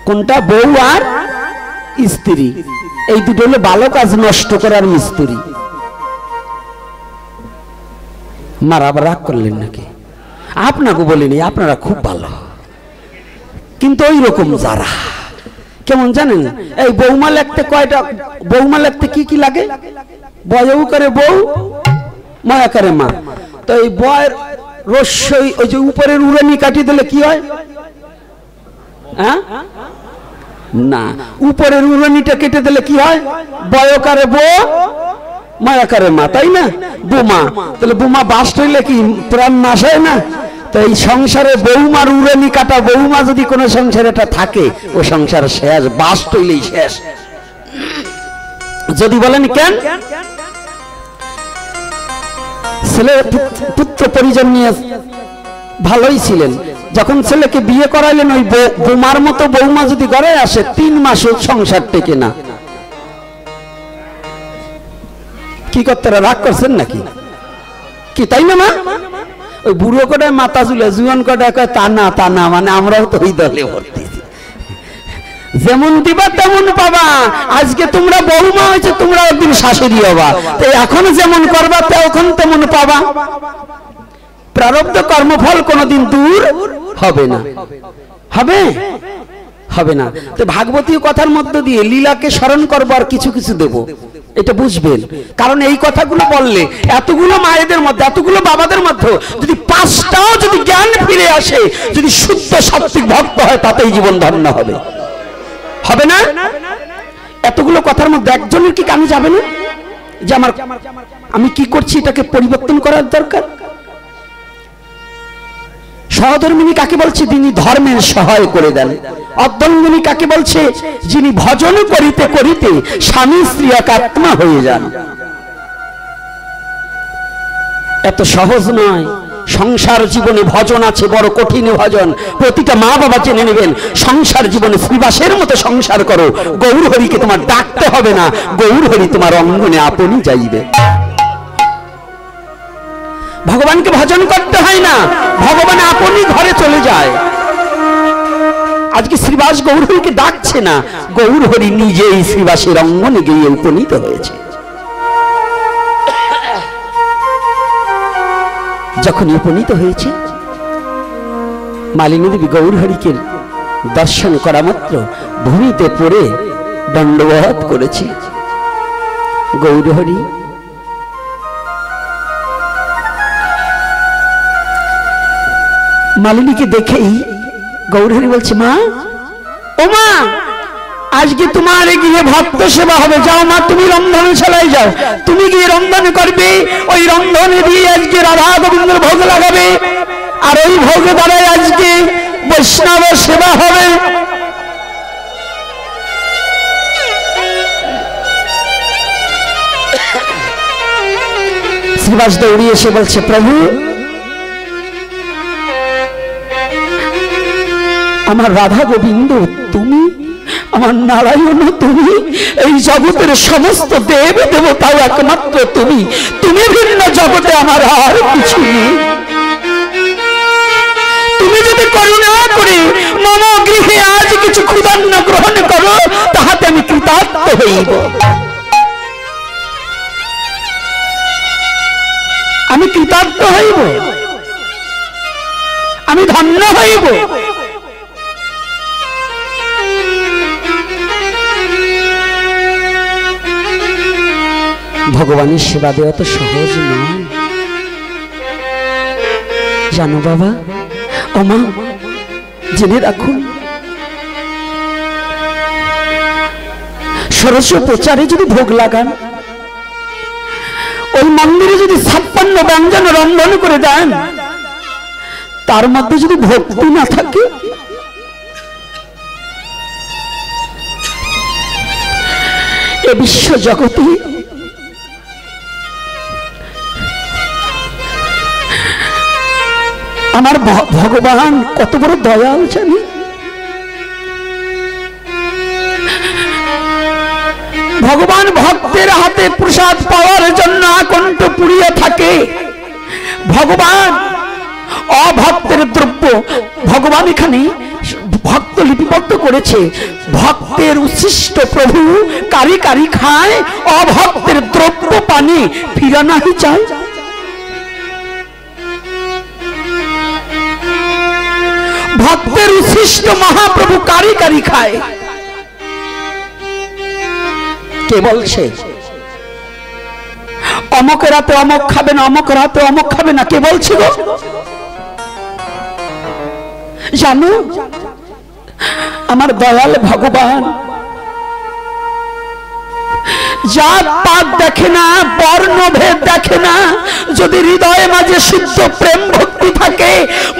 কোনটা? বউ আর স্ত্রী, এই দুটো হলো ভালো কাজ নষ্ট করার মিস্ত্রি। মারা আবার রাগ করলেন নাকি? আপনাকে বলিনি, আপনারা খুব ভালো, কিন্তু ওই রকম যারা কেমন জানেন, এই বৌমা লাগতে কয়টা, বৌমা লাগতে কি কি লাগে? বয়ও করে বউ, মায়া করে মা। তো এই বয়ের রস্যই ওই যে উপরের উড়ানি কাটি দিলে কি হয়? হ্যাঁ না, উপরের উড়ানিটা কেটে দিলে কি হয়? বয়কারে বউ, মায়াকারে মা, তাই না? বোমা, তাহলে বোমা বাস্ট হইলে কি প্রাণ নাশ হয় না? তো এই সংসারে বৌমার উড়ানি কাটা বৌমা যদি কোনো সংসারে এটা থাকে, ও সংসার শেষ, বাস তৈলেই শেষ। যদি বলেন কেন, ছেলে পুত্র পরিজন নিয়ে ভালোই ছিলেন, যখন ছেলেকে বিয়ে করাইলেন ওই বোমার মতো বৌমা যদি ঘরে আসে 3 মাস সংসার টেকে না। কি করতে রাগ করছেন নাকি? কি তাই না? ওই বুড়ো কটায় মাথা চুলে, জুয়ান কটায় কয় তা না, মানে আমরাও তো ওই দলে ভর্তি। যেমন দিবা তেমন পাবা। আজকে তোমরা বৌমা হয়েছে, তোমরা একদিন শাশুড়ি হবা, তো এখন যেমন করবা তখন তেমন পাবা। প্রারব্ধ কর্মফল কোনোদিন দূর হবে না, হবে না। তো ভাগবতীয় কথার মধ্য দিয়ে লীলাকে স্মরণ করবো, আর কিছু কিছু দেব, এটা বুঝবেন। কারণ এই কথাগুলো বললে এতগুলো মায়েদের মধ্যে, এতগুলো বাবাদের মধ্যে যদি 5টাও যদি জ্ঞান ফিরে আসে, যদি শুদ্ধ সাত্বিক ভক্ত হয়, তাতেই জীবন ধন্য হবে, হবে না? এতগুলো কথার মধ্যে একজনের কি কানে যাবে না যে আমি কি করছি এটাকে পরিবর্তন করার দরকার? সহধর্মিনী কাকে বলছে? যিনি ধর্মের সহায় করে দেন। অর্ধঙ্গিনী কাকে বলছে? যিনি ভজন করিতে করিতে স্বামী স্ত্রী একাত্মা হয়ে যান। এত সহজ নয়। সংসার জীবনে ভজন আছে, বড় কঠিন ভজন। প্রতিটা মা বাবা জেনে নেবেন, সংসার জীবনে শ্রীবাসের মতো সংসার করো। গৌর হরিকে তোমার ডাকতে হবে না, গৌর হরি তোমার অঙ্গনে আপনি যাইবে। ভগবানকে ভজন করতে হয় না, ভগবান আপনি ঘরে চলে যায়। আজকে শ্রীবাস গৌর হরিকে ডাকছে না, গৌর হরি নিজেই শ্রীবাসের অঙ্গনে গিয়ে উপনীত হয়েছে। যখন উপনীত হয়েছে, মালিনী দেবী গৌর হরিকে দর্শন করা মাত্র ভূমিতে পড়ে দণ্ডবোধ করেছে। গৌর হরি মালিনীকে দেখেই গৌর হরি বলছে, মা, ও মা, আজকে তোমার গিয়ে ভক্ত সেবা হবে, যাও মা, তুমি রন্ধনে চালাই যাও, তুমি গিয়ে রন্ধন করবে, ওই রন্ধনে দিয়ে আজকে রাধা গোবিন্দের ভোগ লাগাবে, আর ওই ভোগ দ্বারাই আজকে বৈষ্ণব সেবা হবে। শ্রীবাস দৌড়ি এসে বলছে, প্রভু, আমার রাধা গোবিন্দ তুমি, আমার নারায়ণ তুমি, এই জগতের সমস্ত দেব দেবতাও একমাত্র তুমি, তুমি ভিন্ন জগতে আমার আর কিছু নেই। তুমি যদি করুণা করে মম গৃহে আজ কিছু ক্ষুধান্ন গ্রহণ করো, তাহাতে আমি কৃতার্থ হইব, আমি কৃতার্থ হইব, আমি ধন্য হইব। ভগবানের সেবা দেওয়া তো সহজ নয়, জানো বাবা, ও মা, জেনে রাখুন, ষোড়শ প্রচারে যদি ভোগ লাগান, ওই মন্দিরে যদি 56 ব্যঞ্জন রন্ধন করে দেন, তার মধ্যে যদি ভক্তি না থাকে, এ বিশ্ব জগতে আমার ভগবান কত বড় দয়াল জানি। ভগবান ভক্তের হাতে প্রসাদ পাওয়ার জন্য আকণ্ঠ পুড়িয়ে থাকে। ভগবান অভক্তের দ্রব্য, ভগবান এখানে ভক্ত লিপিবদ্ধ করেছে, ভক্তের উচ্ছিষ্ট প্রভু কারি কারি খায়, অভক্তের দ্রব্য পানি ফিরা নাহি চায়। ভক্তের উচ্ছিষ্ট মহাপ্রভু কারি কারি খায়। কে বলছে অমক রাতে অমক খাবে না, অমক রাতে অমক খাবে না? কে বলছে গো? জানো, আমার দয়াল ভগবান জাত পাত দেখে না, বর্ণভেদ দেখে না। যদি হৃদয়ে মাঝে শুদ্ধ প্রেম ভক্তি থাকে,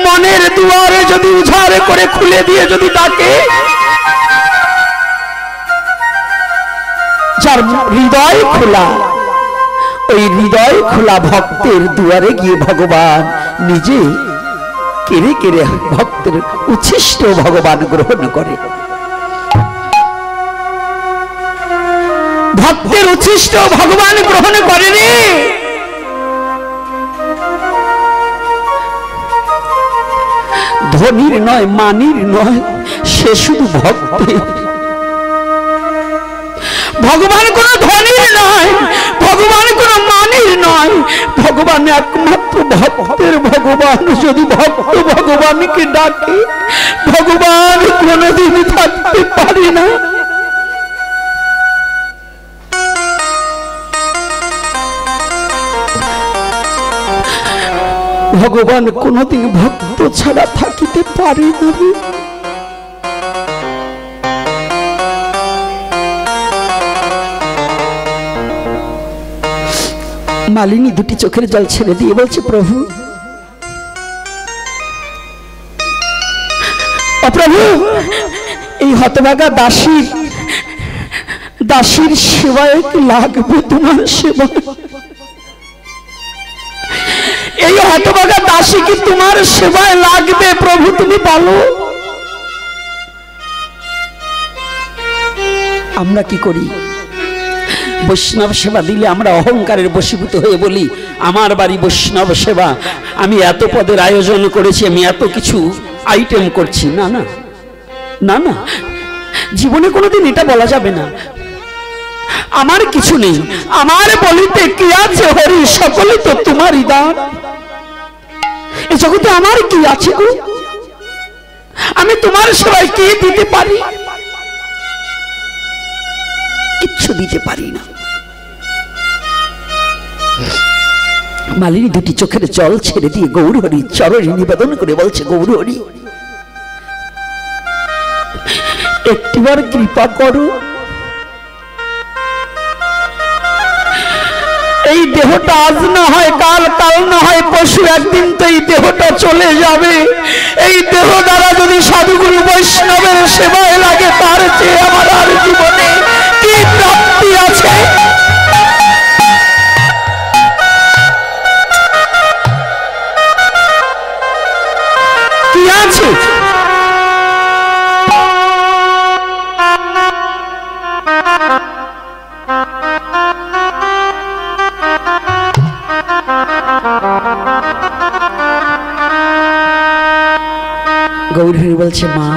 মনের দুয়ারে যদি উজাড় করে খুলে দিয়ে যদি ডাকে, যার হৃদয় খোলা, ওই হৃদয় খোলা ভক্তের দুয়ারে গিয়ে ভগবান নিজে কেড়ে কেড়ে ভক্তের উচ্ছিষ্ট ভগবান গ্রহণ করে। ভক্তের উচ্ছিষ্ট ভগবান গ্রহণ করেনি। ধনীর নয়, মানির নয়, সে শুধু ভক্তের। ভগবান কোন ধনীর নয়, ভগবান কোন মানির নয়, ভগবান একমাত্র ভক্তের ভগবান। যদি ভক্ত ভগবানকে ডাকে, ভগবান কোনদিন থাকতে পারে না। ভগবান কোনদিন ভক্ত ছাড়া থাকিতে পারে না। মালিনী দুটি চোখের জল ছেড়ে দিয়ে বলছে, প্রভু, প্রভু, এই হতভাগা দাসীর সেবায় লাগবে তোমার সেবা। এই হতভাগা দাসী কি তোমার সেবায় লাগবে? প্রভু তুমি বলো। আমরা কি করি? বৈষ্ণব সেবা দিলে আমরা অহংকারের বশীভূত হয়ে বলি, আমার বাড়ি বৈষ্ণব সেবা, আমি এত পদের আয়োজন করেছি, আমি এত কিছু আইটেম করছি। না না না না, জীবনে কোনোদিন এটা বলা যাবে না। আমার কিছু নেই, আমার বলিতে কি আছে হরি, সকলে তো তোমারই দান। এই জগতে আমার কি আছে গো? আমি তোমার সেবায় কি দিতে পারি? কিচ্ছু দিতে পারি না। মালিনী দুটি চোখের জল ছেড়ে দিয়ে গৌরহরি চরণে নিবেদন করে বলছে, গৌরহরি, একটিবার কৃপা করো। এই দেহটা আজ না হয় কাল, কাল না হয় পরশু, একদিন তো এই দেহটা চলে যাবে। এই দেহ দ্বারা যদি সাধুগুরু বৈষ্ণবের সেবায় লাগে, তার চেয়ে আমার আর জীবনে কি প্রাপ্তি আছে? কি আছে? গৌরহরি বলছে, মা,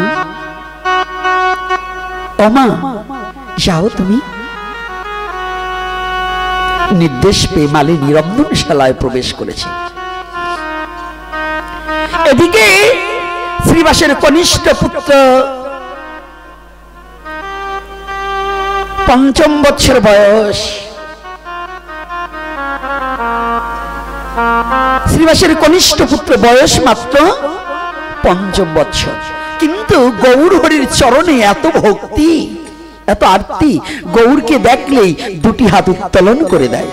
ও মা, যাও তুমি। নির্দেশ পেয়ে মালিনী রন্ধনশালায় প্রবেশ করেছে। এদিকে শ্রীবাসের কনিষ্ঠ পুত্র, ৫ম বৎসর বয়স, শ্রীবাসের কনিষ্ঠ পুত্র, বয়স মাত্র ৫ম বৎসর। কিন্তু গৌরহরির চরণে এত ভক্তি, এত আরতি, গৌরকে দেখলেই দুটি হাত উত্তোলন করে দেয়।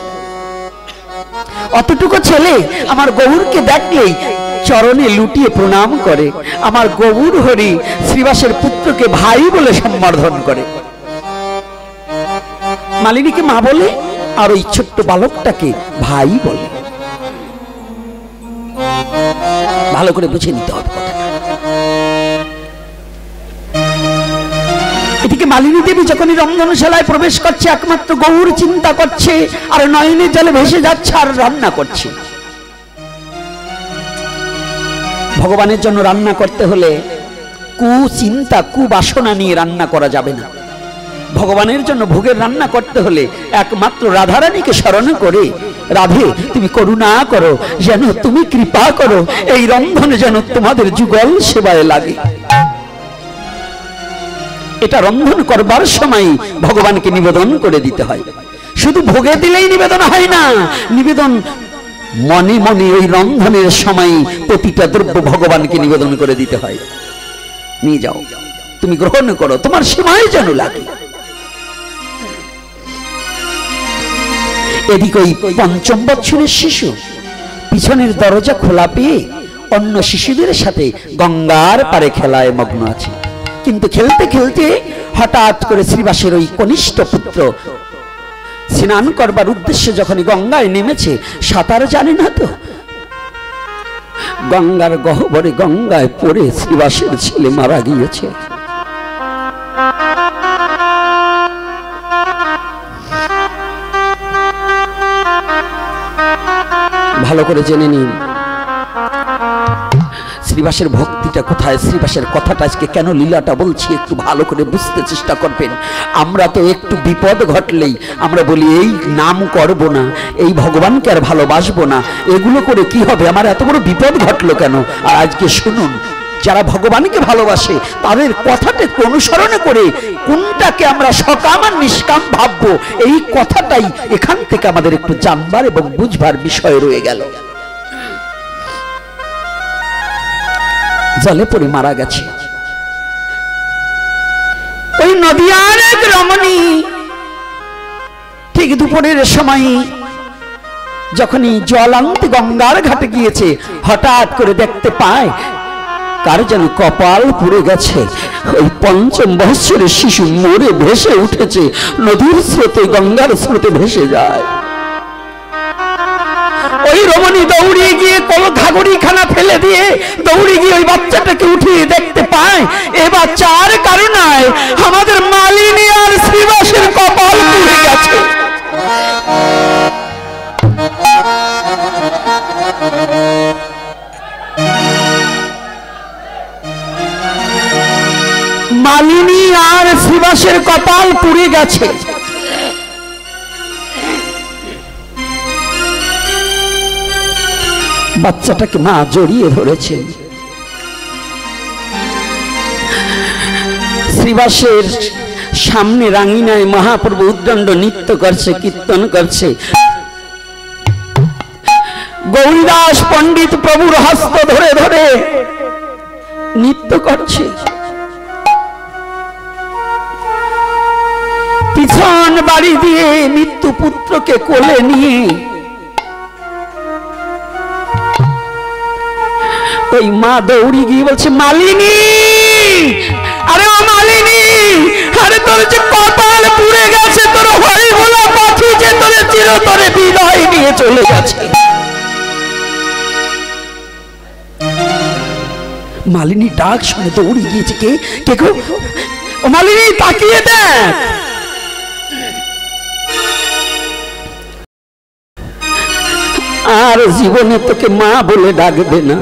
অতটুকু ছেলে আমার গৌরকে দেখলেই চরণে লুটিয়ে প্রণাম করে। আমার গৌরহরি শ্রীবাসের পুত্রকে ভাই বলে সম্বোধন করে। মালিনীকে মা বলে, আর ওই ছোট্ট বালকটাকে ভাই বলে। ভালো করে বুঝে নিতে হবে কথা। এদিকে মালিনী দেবী যখনই রন্ধনশালায় প্রবেশ করছে, একমাত্র গৌর চিন্তা করছে, আর নয়নের জলে ভেসে যাচ্ছে, আর রান্না করছে। ভগবানের জন্য রান্না করতে হলে কুচিন্তা, কুবাসনা নিয়ে রান্না করা যাবে না। ভগবানের জন্য ভোগের রান্না করতে হলে একমাত্র রাধারানীকে স্মরণ করে, রাধে তুমি করুণা করো, যেন তুমি কৃপা করো, এই রন্ধনে যেন তোমাদের যুগল সেবায় লাগে। এটা রন্ধন করবার সময় ভগবানকে নিবেদন করে দিতে হয়। শুধু ভোগে দিলেই নিবেদন হয় না, নিবেদন মনে মনে ওই রন্ধনের সময় প্রতিটা দ্রব্য ভগবানকে নিবেদন করে দিতে হয়। নিয়ে যাও, তুমি গ্রহণ করো, তোমার সেবায় যেন লাগে। এদিকে ওই পঞ্চম বৎসরের শিশু পিছনের দরজা খোলা পেয়ে অন্য শিশুদের সাথে গঙ্গার পারে খেলায় মগ্ন আছে। কিন্তু খেলতে খেলতে হঠাৎ করে শ্রীবাসের ওই কনিষ্ঠ পুত্র স্নান করবার উদ্দেশ্যে যখনই গঙ্গায় নেমেছে, সাঁতার জানে না তো, গঙ্গার গহ্বরে গঙ্গায় পড়ে শ্রীবাসের ছেলে মারা গিয়েছে। ভালো করে জেনে নিন শ্রীবাসের ভক্তিটা কোথায়, শ্রীবাসের কথাটা আজকে কেন লীলাটা বলছি, একটু ভালো করে বুঝতে চেষ্টা করবেন। আমরা তো একটু বিপদ ঘটলেই আমরা বলি এই নাম করব না, এই ভগবানকে আর ভালোবাসবো না, এগুলো করে কি হবে, আমার এত বড় বিপদ ঘটলো কেন। আর আজকে শুনুন, যারা ভগবানকে ভালোবাসে তাদের কথাটাকে অনুসরণ করে কোনটাকে আমরা সকাম আর নিষ্কাম ভাববো, এই কথাটাই এখান থেকে আমাদের একটু জানবার এবং বুঝবার বিষয় রয়ে গেল। জলে পড়ে মারা গেছে ওই নদিয়ার এক রমণী। ঠিক দুপুরের সময় যখনই জল আনতে গঙ্গার ঘাটে গিয়েছে, হঠাৎ করে দেখতে পায় কার যেন কপাল পুড়ে গেছে। ওই পঞ্চম বৎসরের শিশু মরে ভেসে উঠেছে, নদীর স্রোতে গঙ্গার স্রোতে ভেসে যায়। ওই রমণী দৌড়িয়ে গিয়ে ঘাগড়ি খানা ফেলে দিয়ে দৌড়ে গিয়ে ওই বাচ্চাটাকে উঠিয়ে দেখতে পায় এ বাচ্চার কারণে আমাদের মালিনী আর শ্রীবাসের কপাল পুড়ে গেছে। মালিনী আর শ্রীবাসের কপাল পুড়ে গেছে। বাচ্চাটাকে মা জড়িয়ে ধরেছেন। শ্রীবাসের সামনে রাঙিনায় মহাপ্রভু উদ্দণ্ড নৃত্য করছে, কীর্তন করছে। গৌরীদাস পণ্ডিত প্রভুর হস্ত ধরে ধরে নৃত্য করছে। পিছন বাড়ি দিয়ে মৃত্যু পুত্রকে কোলে নিয়ে ওই মা দৌড়ি গিয়ে বলছে মালিনী, আরে ও মালিনী, আরে তোর যে কপাল পুড়ে গেছে, তোর হরি ভোলা পাখি যে তোর চিরতরে বিদায় নিয়ে চলে গেছে। মালিনী ডাক শুনে দৌড়ি গিয়েছে, কে কে গো? ও মালিনী, তাকিয়ে দেখ। আর জীবনে তোকে মা বলে ডাকবে না,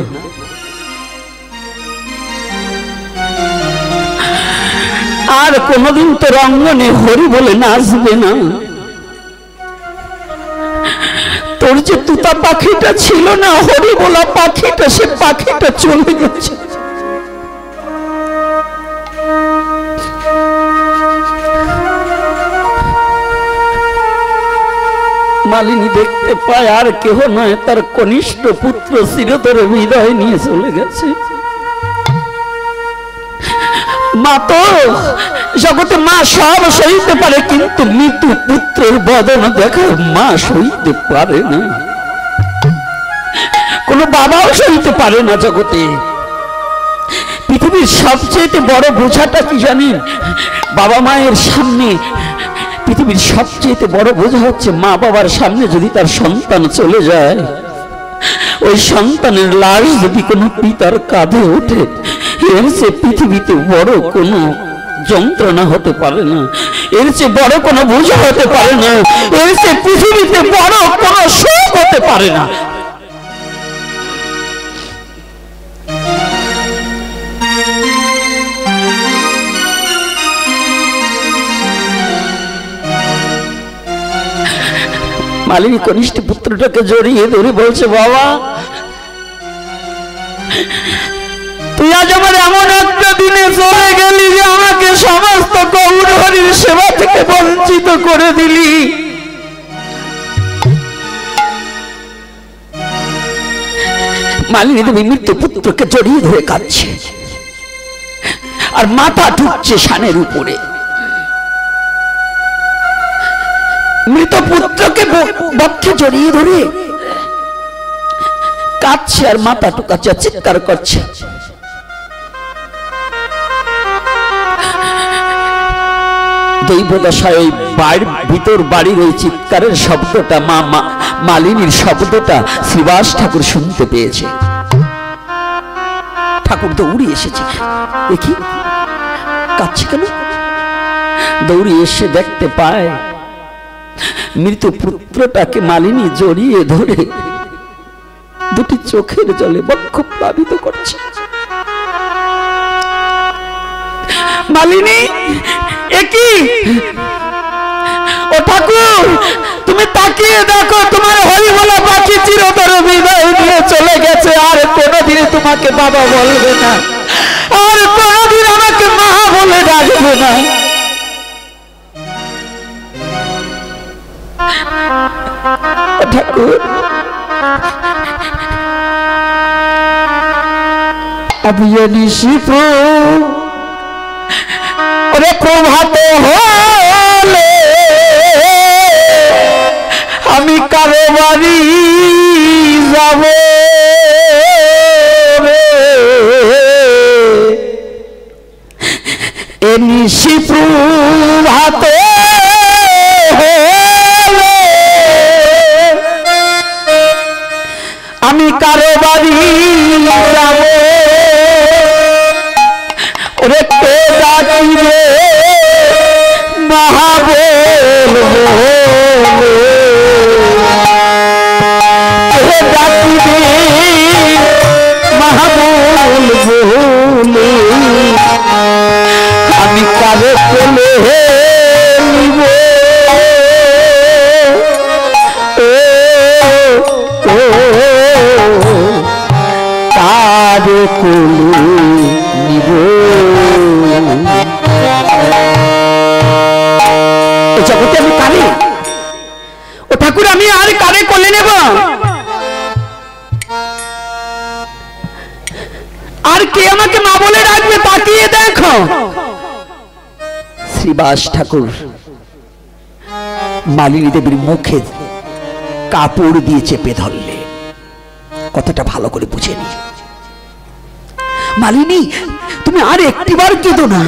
আর কোনদিন তোর অঙ্গনে হরি বলে নাচবে না। তোর যে তুতা পাখিটা ছিল না, হরি বলা পাখিটা, সে পাখিটা চলে গেছে। মালিনী দেখতে পায় আর কেহ নয়, তার কনিষ্ঠ পুত্র চিরতরে বিদায় নিয়ে চলে গেছে। মা তো জগতে মা সব সইতে পারে, কিন্তু মৃত্যু পুত্রের বদন দেখা মা সইতে পারে না, কোন বাবাও সইতে পারে না জগতে। পৃথিবীর সবচেয়ে বড় বোঝাটা কি জানেন? বাবা মায়ের সামনে পৃথিবীর সবচেয়ে বড় বোঝা হচ্ছে মা বাবার সামনে যদি তার সন্তান চলে যায়, ওই সন্তানের লাশ যদি কোনো পিতার কাঁধে ওঠে, এর চেয়ে পৃথিবীতে বড় কোনো যন্ত্রণা হতে পারে না, এর চেয়ে বড় কোনো বোঝা হতে পারে না, এর চেয়ে পৃথিবীতে বড় কোনো সুখ হতে পারে না। মালিনী কনিষ্ঠ পুত্রটাকে জড়িয়ে ধরে বলছে, বাবা তুই আজ আমার এমন একটা দিনে চলে গেলি যে আমাকে সমস্ত গৌর হরির সেবা থেকে বঞ্চিত করে দিলি। মালিনী দেবী মৃত্যু পুত্রকে জড়িয়ে ধরে কাঁদছে, আর মাথা ঢুকছে শানের উপরে। মৃত পুত্রকে বক্ষে জড়িয়ে ধরে কাঁদছে আর মাথা টুকাচ্ছে, চিৎকার করছে। দৈবদশায় ওই বাড়ির ভিতর বাড়ির ওই চিৎকারের শব্দটা মালিনীর শব্দটা শ্রীবাস ঠাকুর শুনতে পেয়েছে। ঠাকুর দৌড়ে এসেছে, দেখি কাঁদছে কেন। দৌড়ে এসে দেখতে পায় মৃত পুত্রটাকে মালিনী জড়িয়ে ধরে দুটি চোখের জলে বক্ষ প্লাবিত করছে। মালিনী, একই ও ঠাকুর, তুমি তাকিয়ে দেখো, তোমার হরিবলা পাখি চিরতর বিদায় নিয়ে চলে গেছে। আর কোনোদিন তোমাকে বাবা বলবে না, আর কোনোদিন আমাকে মা বলে ডাকবে না। ঠাকুর, আমি নিশিপু ওরে প্রভাতে হলে আমি কারো বাড়ি যাব রে, এ নিশিপু ভাতে আমি কারো বাড়ি যাব, ওরে কে ডাকিবে মহা বলবো, কে ডাকিবে মহা বলবো, আমি কারো কোলে নিব, কারো কোলে নিব। জগতে আমি কারে, ও ঠাকুর আমি আর কারে কোলে নেব? আর কে আমাকে মা বলে ডাকবে? তাকিয়ে দেখো। শ্রীবাস ঠাকুর মালিনী দেবীর মুখে কাপড় দিয়ে চেপে ধরলে। কথাটা ভালো করে বুঝে নি। মালিনী, তুমি আর একটিবার কেঁদো না,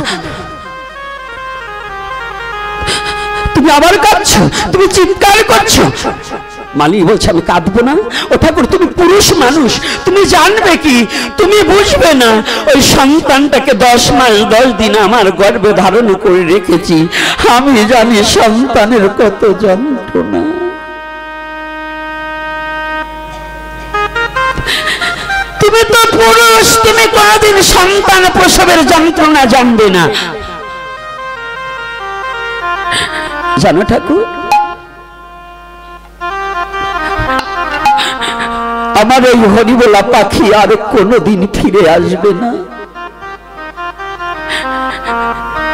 তুমি আবার কাঁদছো, তুমি চিৎকার করছো। মালিনী বলছে আমি কাঁদবো না। ও ঠাকুর, তুমি পুরুষ মানুষ, তুমি জানবে কি, তুমি বুঝবে না। ওই সন্তানটাকে 10 মাস 10 দিন আমার গর্ভে ধারণ করে রেখেছি, আমি জানি সন্তানের কত যন্ত্রণা। তুমি তো পুরুষ, তুমি কোনদিন সন্তান প্রসবের যন্ত্রণা জানবে না। জানো ঠাকুর, আমার এই হরিবোলা পাখি আর কোনোদিন ফিরে আসবে না,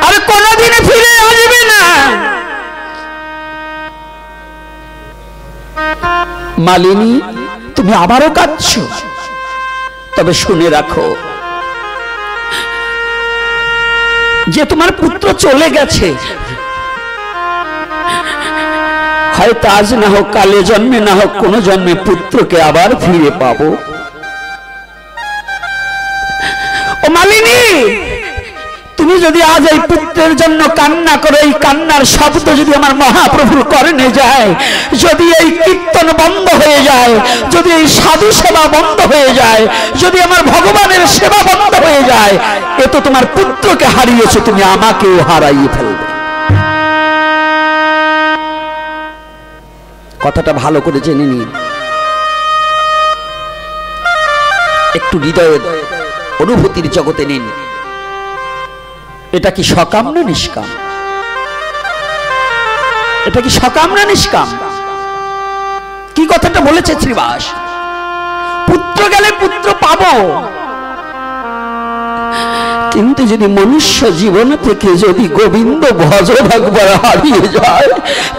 আর কোনোদিন ফিরে আসবে না। মালিনী, তুমি আবারও কাঁদছো? তবে শুনে রাখো, যে তোমার পুত্র চলে গেছে, হয়তো আজ না হোক কালে জন্মে না হোক কোন জন্মে পুত্রকে আবার ফিরে পাবো। ও মালিনী, তুমি যদি আজ এই পুত্রের জন্য কান্না করো, এই কান্নার শব্দ যদি আমার মহাপ্রভুর কর্ণে যায়, যদি এই কীর্তন বন্ধ হয়ে যায়, যদি এই সাধু সেবা বন্ধ হয়ে যায়, যদি আমার ভগবানের সেবা বন্ধ হয়ে যায়, এ তো তোমার পুত্রকে হারিয়েছো, তুমি আমাকেও হারাইয়ে ফেলবে। কথাটা ভালো করে জেনে নিন, একটু হৃদয়ের অনুভূতির জগতে নিন। এটা কি সকাম না নিষ্কাম? এটা কি সকাম না নিষ্কাম? কি কথাটা বলেছে শ্রীবাস? পুত্র গেলে পুত্র পাবো, কিন্তু যদি মনুষ্য জীবন থেকে যদি গোবিন্দ ভজন একবার হারিয়ে যায়,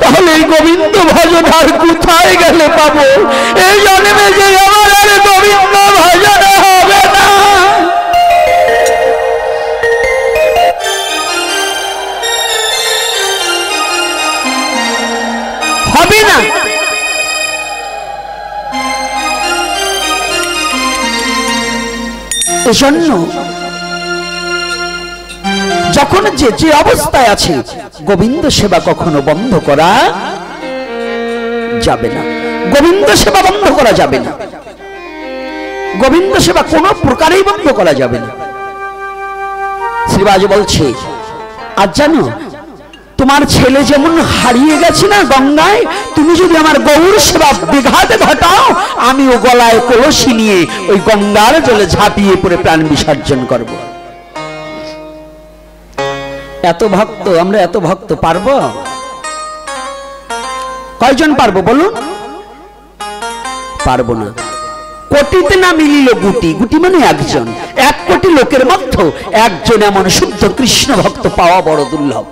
তাহলে এই গোবিন্দ ভজন আর কোথায় গেলে পাবো? এই জন্মে যে আমার আর গোবিন্দ ভজন হবে না। হবে না। এজন্য যখন যে যে অবস্থায় আছে গোবিন্দ সেবা কখনো বন্ধ করা যাবে না। গোবিন্দ সেবা বন্ধ করা যাবে না। গোবিন্দ সেবা কোনো প্রকারেই বন্ধ করা যাবে না। শ্রীবাজ বলছে, আজ জানো তোমার ছেলে যেমন হারিয়ে গেছে না গঙ্গায়, তুমি যদি আমার গৌর সেবা বিঘাতে ঘটাও, আমিও গলায় কলসি নিয়ে ওই গঙ্গার জলে ঝাঁপিয়ে পড়ে প্রাণ বিসর্জন করব। এত ভক্ত আমরা, এত ভক্ত পারবো? কয়জন পারবো বলুন? পারবো না। কোটিতে না মিলিল গুটি, গুটি মানে একজন, 1 কোটি লোকের মধ্যে একজন এমন শুদ্ধ কৃষ্ণ ভক্ত পাওয়া বড় দুর্লভ।